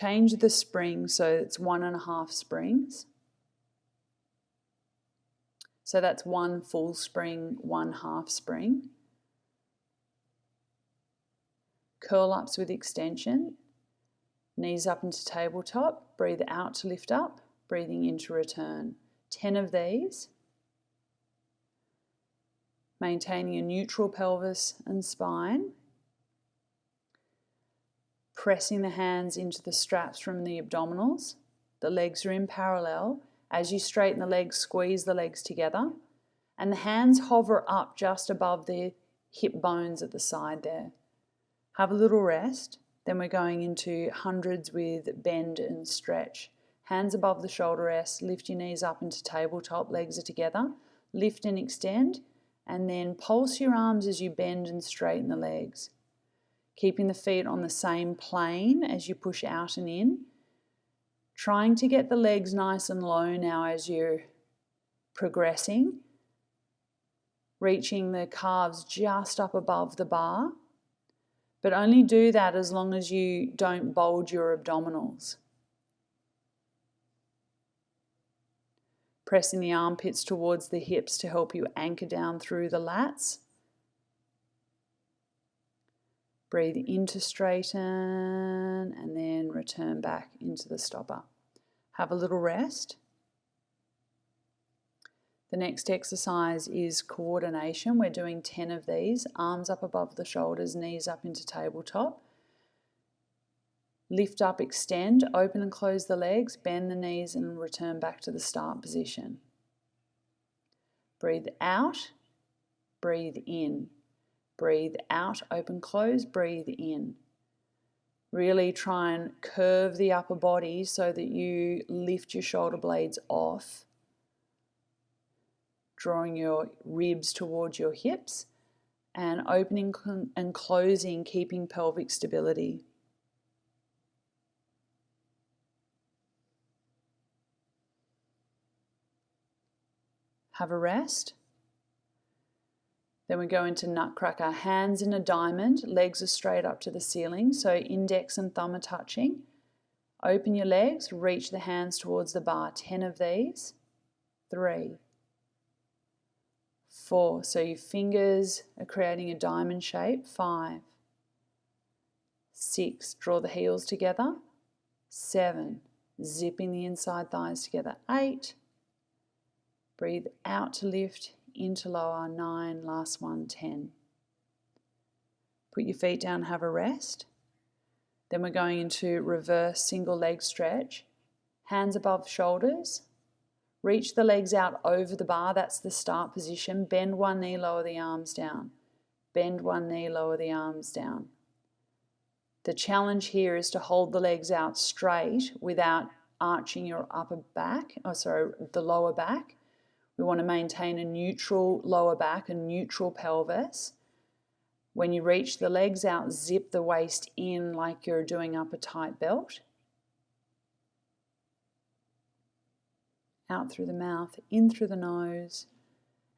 Change the spring so it's 1.5 springs. So that's 1 full spring, 1 half spring. Curl ups with extension. Knees up into tabletop. Breathe out to lift up. Breathing in to return. 10 of these. Maintaining a neutral pelvis and spine. Pressing the hands into the straps from the abdominals. The legs are in parallel. As you straighten the legs, squeeze the legs together. And the hands hover up just above the hip bones at the side there. Have a little rest. Then we're going into hundreds with bend and stretch. Hands above the shoulder rest. Lift your knees up into tabletop. Legs are together. Lift and extend. And then pulse your arms as you bend and straighten the legs. Keeping the feet on the same plane as you push out and in. Trying to get the legs nice and low now as you're progressing. Reaching the calves just up above the bar. But only do that as long as you don't bulge your abdominals. Pressing the armpits towards the hips to help you anchor down through the lats. Breathe in to straighten and then return back into the stopper. Have a little rest. The next exercise is coordination. We're doing 10 of these. Arms up above the shoulders, knees up into tabletop. Lift up, extend, open and close the legs, bend the knees and return back to the start position. Breathe out, breathe in. Breathe out, open, close, breathe in. Really try and curve the upper body so that you lift your shoulder blades off, drawing your ribs towards your hips and opening and closing, keeping pelvic stability. Have a rest. Then we go into Nutcracker. Hands in a diamond, legs are straight up to the ceiling, so index and thumb are touching. Open your legs, reach the hands towards the bar. 10 of these. 3, 4, so your fingers are creating a diamond shape. 5, 6, draw the heels together. 7, zipping the inside thighs together. 8, breathe out to lift, into lower. 9, last one. 10. Put your feet down, have a rest. Then we're going into reverse single leg stretch. Hands above shoulders. Reach the legs out over the bar, that's the start position. Bend one knee, lower the arms down. Bend one knee, lower the arms down. The challenge here is to hold the legs out straight without arching your the lower back. We want to maintain a neutral lower back, a neutral pelvis. When you reach the legs out, zip the waist in like you're doing up a tight belt. Out through the mouth, in through the nose,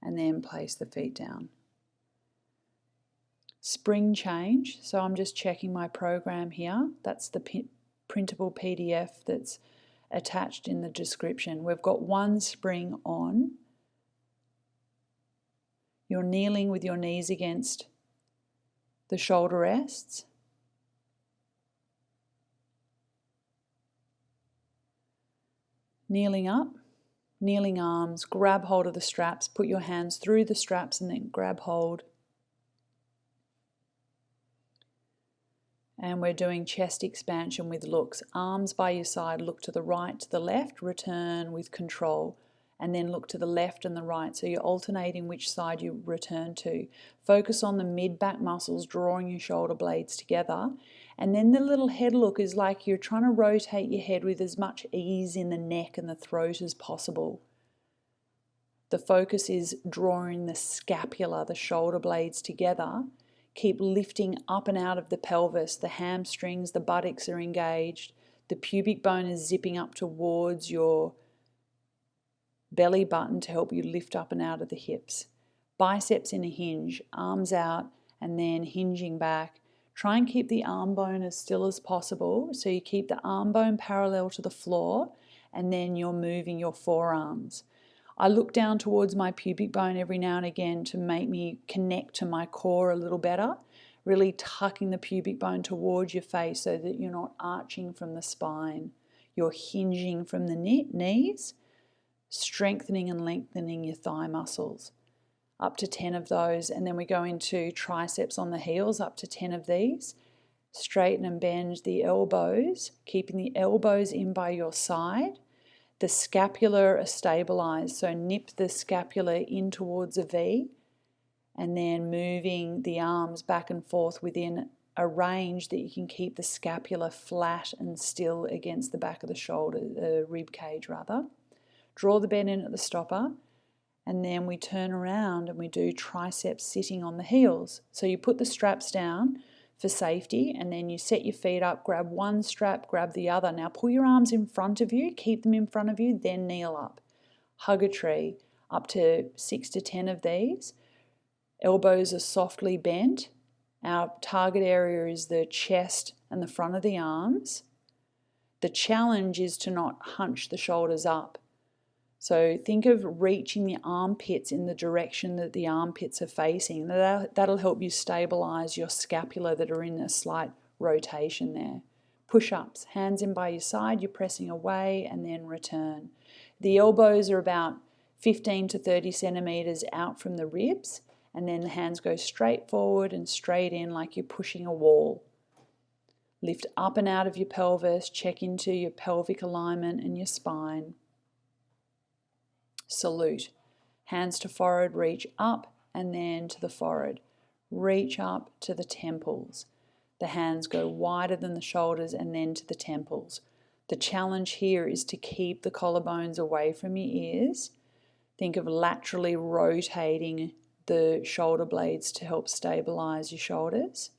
and then place the feet down. Spring change, so I'm just checking my program here. That's the printable PDF that's attached in the description. We've got 1 spring on. You're kneeling with your knees against the shoulder rests. Kneeling up, kneeling arms, grab hold of the straps, put your hands through the straps and then grab hold. And we're doing chest expansion with looks. Arms by your side, look to the right, to the left, return with control. And then look to the left and the right. So you're alternating which side you return to. Focus on the mid-back muscles, drawing your shoulder blades together. And then the little head look is like you're trying to rotate your head with as much ease in the neck and the throat as possible. The focus is drawing the scapula, the shoulder blades together. Keep lifting up and out of the pelvis. The hamstrings, the buttocks are engaged. The pubic bone is zipping up towards your belly button to help you lift up and out of the hips. Biceps in a hinge, arms out and then hinging back, Try and keep the arm bone as still as possible. So you keep the arm bone parallel to the floor, and then you're moving your forearms. I look down towards my pubic bone every now and again to make me connect to my core a little better, really tucking the pubic bone towards your face so that you're not arching from the spine. You're hinging from the knees, strengthening and lengthening your thigh muscles. Up to 10 of those, and then we go into triceps on the heels, up to 10 of these. Straighten and bend the elbows, keeping the elbows in by your side. The scapula are stabilized, so nip the scapula in towards a V, and then moving the arms back and forth within a range that you can keep the scapula flat and still against the back of the shoulder, the rib cage rather. Draw the bend in at the stopper, and then we turn around and we do triceps sitting on the heels. So you put the straps down for safety, and then you set your feet up, grab one strap, grab the other. Now pull your arms in front of you, keep them in front of you, then kneel up. Hug a tree, up to 6 to 10 of these. Elbows are softly bent. Our target area is the chest and the front of the arms. The challenge is to not hunch the shoulders up. So think of reaching the armpits in the direction that the armpits are facing. That'll help you stabilize your scapula that are in a slight rotation there. Push-ups, hands in by your side, you're pressing away and then return. The elbows are about 15 to 30 centimeters out from the ribs, and then the hands go straight forward and straight in like you're pushing a wall. Lift up and out of your pelvis, check into your pelvic alignment and your spine. Salute. Hands to forehead, reach up and then to the forehead. Reach up to the temples. The hands go wider than the shoulders and then to the temples. The challenge here is to keep the collarbones away from your ears. Think of laterally rotating the shoulder blades to help stabilize your shoulders.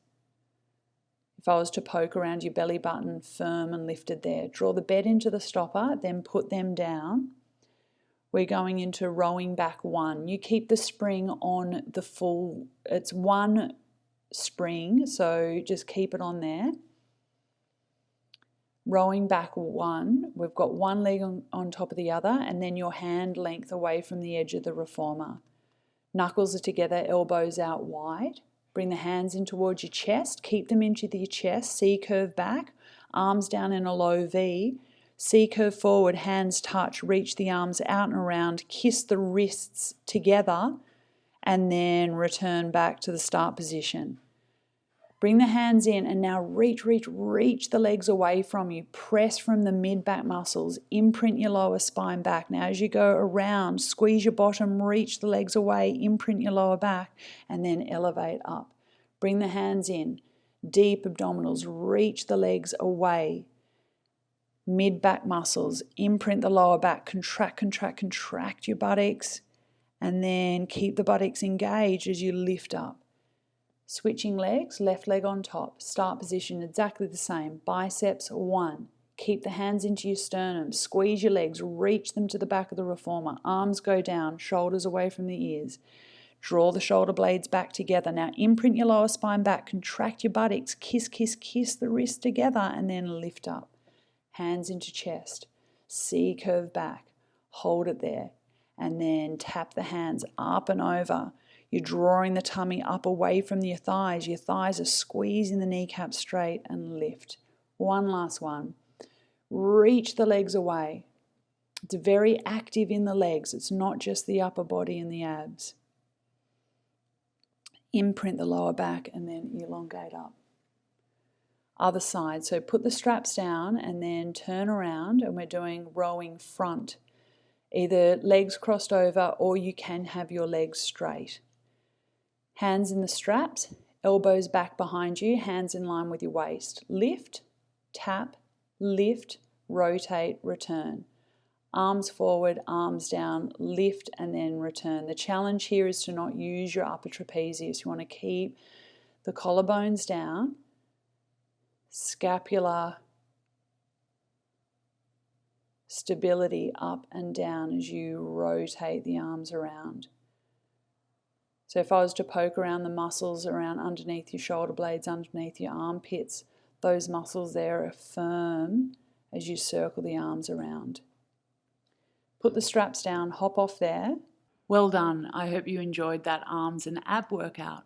If I was to poke around your belly button, firm and lifted there. Draw the bed into the stopper, then put them down. We're going into rowing back one. You keep the spring on the full, it's one spring, so just keep it on there. Rowing back one, we've got one leg on top of the other, and then your hand length away from the edge of the reformer. Knuckles are together, elbows out wide. Bring the hands in towards your chest, keep them into your chest, C-curve back, arms down in a low V. C-curve forward, hands touch, reach the arms out and around, kiss the wrists together, and then return back to the start position. Bring the hands in and now reach the legs away from you. Press from the mid-back muscles. Imprint your lower spine back. Now as you go around, squeeze your bottom, reach the legs away, imprint your lower back, and then elevate up. Bring the hands in. Deep abdominals, reach the legs away. Mid-back muscles, imprint the lower back, contract your buttocks, and then keep the buttocks engaged as you lift up. Switching legs, left leg on top, start position exactly the same. Biceps 1, keep the hands into your sternum, squeeze your legs, reach them to the back of the reformer, arms go down, shoulders away from the ears. Draw the shoulder blades back together. Now imprint your lower spine back, contract your buttocks, kiss the wrists together, and then lift up. Hands into chest, C-curve back, hold it there, and then tap the hands up and over. You're drawing the tummy up away from your thighs are squeezing the kneecaps straight and lift. One last one. Reach the legs away. It's very active in the legs, it's not just the upper body and the abs. Imprint the lower back and then elongate up. Other side, so put the straps down and then turn around, and we're doing rowing front. Either legs crossed over or you can have your legs straight. Hands in the straps, elbows back behind you, hands in line with your waist. Lift, tap, lift, rotate, return. Arms forward, arms down, lift and then return. The challenge here is to not use your upper trapezius. You want to keep the collarbones down. Scapular stability up and down as you rotate the arms around. So if I was to poke around the muscles around underneath your shoulder blades, underneath your armpits, those muscles there are firm as you circle the arms around. Put the straps down, hop off there. Well done. I hope you enjoyed that arms and ab workout.